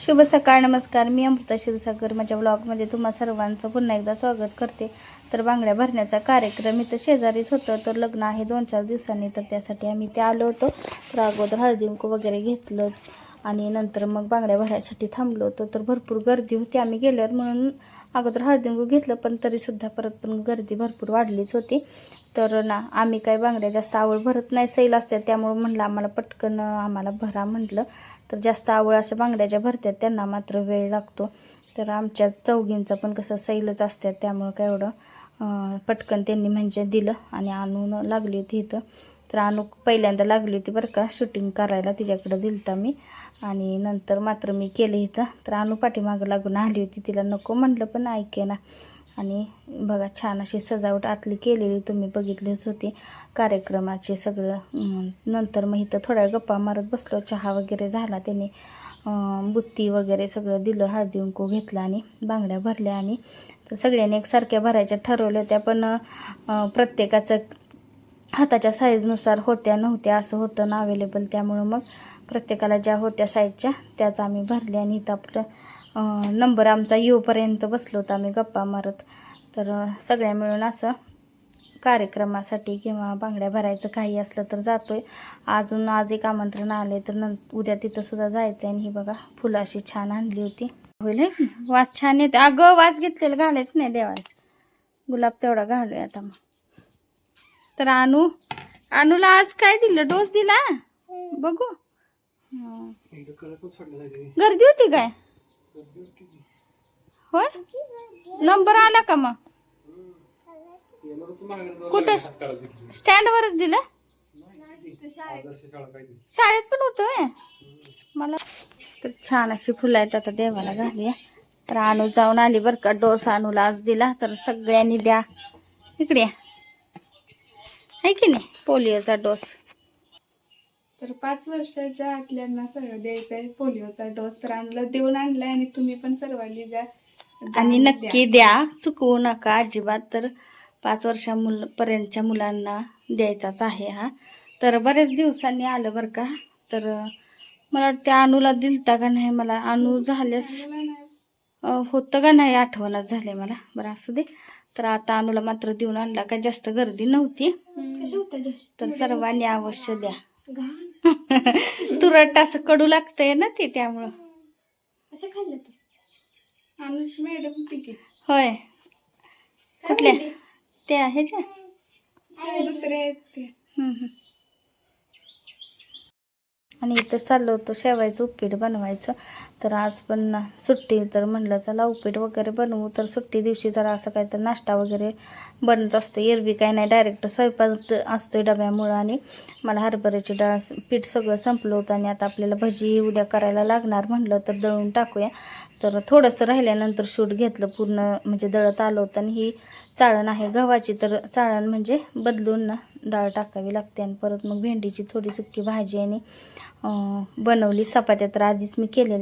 शुभ सकाळ, नमस्कार. मी अमृता क्षीरसागर माझ्या ब्लॉगमध्ये तुम्हा सर्वांचं पुन्हा एकदा स्वागत करते. तर बांगड्या भरण्याचा कार्यक्रम इथं शेजारीच होतं. तर लग्न आहे 2-4 दिवसांनी, तर त्यासाठी आम्ही ते आलो होतो. तर अगोदर हळदी कुंकू वगैरे घेतलं आणि नंतर मग बांगड्या भरायसाठी थांबलो होतो. तर भरपूर गर्दी होती आम्ही गेल्यावर, म्हणून अगोदर हळदी कुंकू घेतलं, पण तरीसुद्धा परत पण गर्दी भरपूर वाढलीच होती. तर ना आम्ही काय बांगड्या जास्त आवड भरत नाही, सैल असतात त्यामुळं म्हटलं आम्हाला पटकन आम्हाला भरा म्हटलं. तर जास्त आवड अशा बांगड्या ज्या भरतात त्यांना मात्र वेळ लागतो. तर आमच्या चौघींचं पण कसं सैलच असतात, त्यामुळं काय एवढं पटकन त्यांनी म्हणजे दिलं आणि आणून लागली होती इथं. तर आणू पहिल्यांदा लागली होती बरं का शूटिंग करायला, तिच्याकडं दिलता मी आणि नंतर मात्र मी केलं इथं. तर आणू पाठीमागं लागून आली होती, तिला नको म्हटलं पण ऐके ना. आणि बघा छान अशी सजावट आतली केलेली तुम्ही बघितलीच होती कार्यक्रमाचे सगळं. नंतर मग इथं थोड्या गप्पा मारत बसलो, चहा वगैरे झाला, त्याने बुत्ती वगैरे सगळं दिलं, हळदी कुंकू घेतला आणि बांगड्या भरल्या आम्ही. तर सगळ्यांनी एकसारख्या भरायच्या ठरवल्या होत्या, पण प्रत्येकाचं हाताच्या साईजनुसार होत्या नव्हत्या असं होतं ना अवेलेबल, त्यामुळं मग प्रत्येकाला ज्या होत्या साईजच्या त्याच आम्ही भरल्या. आणि इथं आपलं नंबर आमचा येऊपर्यंत बसलो होतो आम्ही गप्पा मारत. तर सगळ्या मिळून असं कार्यक्रमासाठी किंवा बांगड्या भरायचं काही असलं तर जातोय. आज एक आमंत्रण आले, तर उद्या तिथंसुद्धा जायचं आहे. आणि ही बघा फुलं अशी छान आणली होती, होईल वास छान येते. अगं वास घेतलेलं घालायच नाही देवाला, गुलाब तेवढा घालूया आता. मग तर आणूला आज काय दिलं, डोस दिला बघू. गर्दी होती काय, होय नंबर आला का मग? कुठं स्टँडवरच दिलं, शाळेत पण होतं मला. तर छान अशी फुलं आहेत, आता देवाला घालूया. तर आणू जाऊन आली बरं का, डोस आणूला आज दिला. तर सगळ्यांनी द्या इकडे आहे की नाही पोलिओचा डोस. तर 5 वर्षाच्या आतल्यांना सगळं द्यायचं आहे पोलिओचा डोस. तर आणला देऊन आणलाय आणि तुम्ही पण सर्वांनी द्या आणि नक्की द्या, चुकवू नका अजिबात. तर 5 वर्षापर्यंतच्या मुलांना द्यायचाच आहे हा. तर बरेच दिवसांनी आलं बरं का. तर मला वाटतं आणूला दिलता का नाही, मला आणू झाल्यास होतं का नाही आठवणच झाले मला. बरं असू दे. तर आता आणूला मात्र देऊन आणला, का जास्त गर्दी नव्हती. तर सर्वांनी अवश्य द्या. तुरट असं कडू लागतंय ना ते, त्यामुळं असं खाल्लं तू अनुज मॅडम होती होय. कुठल्या त्या ह्याच्या दुसरे आहेत ते. आणि इथं चाललं होतं शेवायचं उपीट बनवायचं. तर आज पण सुट्टी, तर म्हणलं चला उपीट वगैरे बनवू. तर सुट्टी दिवशी जरा असं काय तर नाश्ता वगैरे बनत असतो. एरवी काय नाही, डायरेक्ट स्वयंपाक असतोय डब्यामुळं. आणि मला हरभऱ्याची डाळ पीठ सगळं संपलं होतं आणि आता आपल्याला भजी उद्या करायला लागणार, म्हणलं तर दळून टाकूया. तर थोडंसं राहिल्यानंतर शूट घेतलं, पूर्ण म्हणजे दळत आलं होतं. आणि ही चाळण आहे गव्हाची, तर चाळण म्हणजे बदलून ना डाळ टाकावी लागते. आणि परत मग भेंडीची थोडी सुकी भाजी आणि बनवली. चपात्या तर आधीच मी केलेल्या